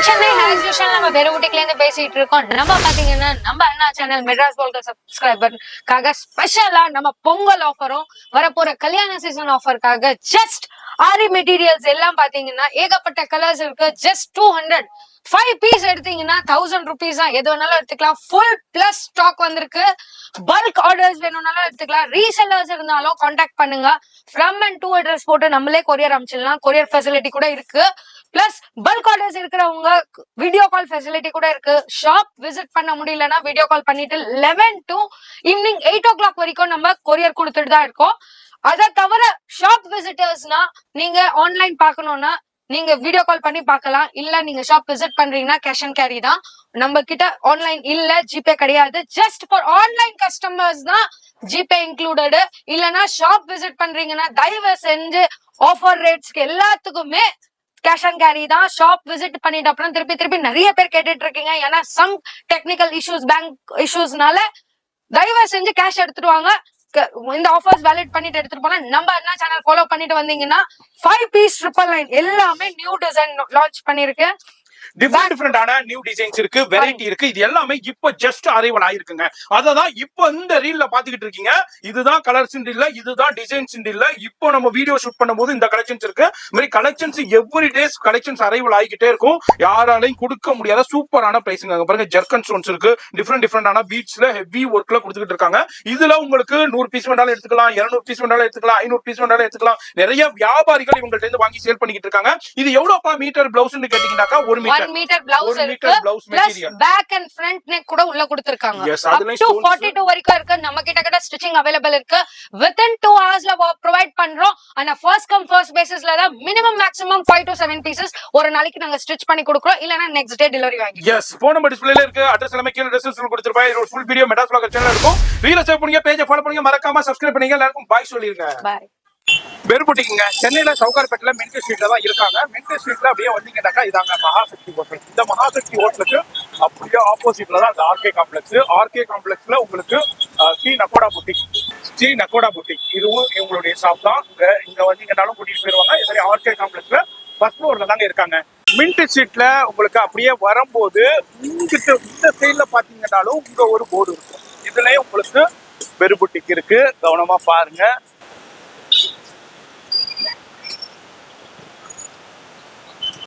Chennai as usual நம்ம பெருவுட்டில இருந்து பேசிட்டு இருக்கோம். நம்ம பாத்தீங்கன்னா நம்ம அண்ணா சேனல் மெட்ராஸ் போல்கர் சப்ஸ்கிரைபர்காக ஸ்பெஷலா நம்ம பொங்கல் ஆஃபரும் வரப்போற கல்யாண சீசன் ஆஃபருக்காக ஜஸ்ட் ஆரி மெட்டீரியல்ஸ் எல்லாம் பாத்தீங்கன்னா ஏகப்பட்ட கலர்ஸ் இருக்கு. ஜஸ்ட் 200 5 பீஸ் எடுத்தீங்கன்னா 1000 rupees தான். எது வேணாலும் எடுத்துக்கலாம். ஃபுல் பிளஸ் ஸ்டாக் வந்திருக்கு. பல்க் ஆர்டர்ஸ் வேணும்னாலும் எடுத்துக்கலாம். ரீசெல்லர்ஸ் இருந்தாலும் கான்டாக்ட் பண்ணுங்க. ஃப்ரம் அண்ட் டூ அட்ரஸ் போட்டு நம்மளே கொரியர் அனுப்பிச்சிடலாம். கொரியர் ஃபெசிலிட்டி கூட இருக்கு. பிளஸ் பல்க் ஆர்டர்ஸ் இருக்கிறவங்க வீடியோ கால் ஃபெசிலிட்டி கூட இருக்கு. ஷாப் விசிட் பண்ண முடியலன்னா வீடியோ கால் பண்ணிட்டு 11 to ஈவினிங் 8 o'clock வரைக்கும் நம்ம கொரியர் கொடுத்துட்டு தான் இருக்கோம். அதை தவிர ஷாப் விசிட்டர்ஸ்னா நீங்க ஆன்லைன் பார்க்கணும்னா நீங்க வீடியோ கால் பண்ணி பார்க்கலாம். இல்ல நீங்க ஷாப் விசிட் பண்றீங்கன்னா கேஷ் அண்ட் கேரி தான். நம்ம கிட்ட ஆன்லைன் இல்ல, ஜிபே கிடையாது. ஜஸ்ட் ஃபார் ஆன்லைன் கஸ்டமர்ஸ் தான் ஜிபே இன்க்ளூடட். இல்லனா ஷாப் விசிட் பண்றீங்கன்னா தயவு செஞ்சு ஆஃபர் ரேட்ஸ்க்கு எல்லாத்துக்குமே கேஷ் அண்ட் கேரி தான். ஷாப் விசிட் பண்ணிட்டு அப்புறம் திருப்பி நிறைய பேர் கேட்டுட்டு இருக்கீங்க. ஏன்னா சம் டெக்னிக்கல் இஷ்யூஸ், பேங்க் இஷ்யூஸ்னால தயவு செஞ்சு கேஷ் எடுத்துட்டு வாங்க. இந்த ஆஃபர்ஸ் வேலிட் பண்ணிட்டு எடுத்துட்டு போனா நம்ம அண்ணா சேனல் ஃபாலோ பண்ணிட்டு வந்தீங்கன்னா 5 பீஸ் 999 எல்லாமே நியூ டிசைன் லான்ச் பண்ணிருக்கேன். டிஃபரெண்டான நியூ டிசைன்ஸ் இருக்கு, வெரைட்டி இருக்கு. இது எல்லாமே இப்ப ஜஸ்ட் அரைவல் ஆயிருக்குங்க. அததான் இப்ப இந்த ரீல்ல பாத்துக்கிட்டு இருக்கீங்க. இதுதான் கலர்ஸ் இல்ல, இதுதான் டிசைன்ஸ் இல்ல. இப்போ நம்ம வீடியோ ஷூட் பண்ணும்போது இந்த கலெக்ஷன்ஸ் இருக்கு. இந்த மாதிரி collections every days collections arrival ஆகிக்கிட்டே இருக்கும். யாராலையும் கொடுக்க முடியாத சூப்பரான பிரைஸுங்க. பாருங்க, ஜர்கன் ஸ்டோன்ஸ் இருக்கு. டிஃபரெண்டான பீட்ஸ்ல ஹெவி ஒர்க்ல கொடுத்துட்டு இருக்காங்க. இதுல உங்களுக்கு 100 பீஸ் வேண்டாலும் எடுத்துக்கலாம், 200 பீஸ் வேண்டாலும் எடுத்துக்கலாம், 500 பீஸ் வேண்டாலும் எடுத்துக்கலாம். நிறைய வியாபாரிகள் இவங்கள்ட்ட இருந்து வாங்கி சேல் பண்ணிக்கிட்டு இருக்காங்க. இது எவ்வளவு மீட்டர் பிளவுஸ் கேட்டீங்கன்னாக்கா 1 மீட்டர் பிளவுஸ் இருக்கு. Plus back and front neck கூட உள்ள கொடுத்திருக்காங்க. அப் டு 42 வரைக்கும் இருக்கு. நம்ம கிட்ட ஸ்டிச்சிங் அவேலபிள் இருக்கு. within 2 hours ப்ரொவைட் பண்றோம். ஆனா ஃபர்ஸ்ட் கம் ஃபர்ஸ்ட் பேசிஸ்ல தான் மினிமம் மேக்ஸிமம் 5 to 7 பீசஸ் ஒரு நாளைக்கு நாங்க ஸ்டிச் பண்ணி கொடுக்கிறோம். இல்லனா நெக்ஸ்ட் டே டெலிவரி வாங்கி. எஸ், போன் நம்பர் டிஸ்ப்ளேல இருக்கு. அட்ரஸ் எல்லாமே கீழ டிஸ்கிரிப்ஷன்ல கொடுத்திருப்பேன். இது ஃபுல் வீடியோ மெட்ராஸ் vlogger சேனல்ல இருக்கும். ரீல சேவ் பண்ணுங்க, பேஜை ஃபாலோ பண்ணுங்க, மறக்காம சப்ஸ்கிரைப் பண்ணுங்க. எல்லாருக்கும் பாய் சொல்லிருங்க. பாய். பெருபுட்டிக்குங்க. சென்னையில சவுகார்பேட்ல மென்கே ஸ்ட்ரீட்ல தான் இருக்காங்க. மென்கே ஸ்ட்ரீட்ல அப்படியே வந்தீங்கன்னாக்கா இதாங்க மகாசக்தி ஹோட்டல். இந்த மகாசக்தி ஹோட்டலுக்கு அப்படியே ஆப்போசிட்ல தான் அந்த ஆர்கே காம்ப்ளெக்ஸ். ஆர்கே காம்ப்ளெக்ஸ்ல உங்களுக்கு ஸ்ரீ நக்கோடா புட்டிக் இதுவும் இவங்களுடைய ஷாப் தான். இங்க வந்தீங்கன்னாலும் கூட்டிட்டு போயிருவாங்க. இதே ஆர்கே காம்ப்ளெக்ஸ்ல ஃபர்ஸ்ட் ஃப்ளோர்ல தாங்க இருக்காங்க. மின்ட் ஸ்ட்ரீட்ல உங்களுக்கு அப்படியே வரும்போது இந்த சைட்ல பாத்தீங்கன்னாலும் இங்க ஒரு போர்டு இருக்கும். இதுலயும் உங்களுக்கு பெருபுட்டிக் இருக்கு. கவனமா பாருங்க.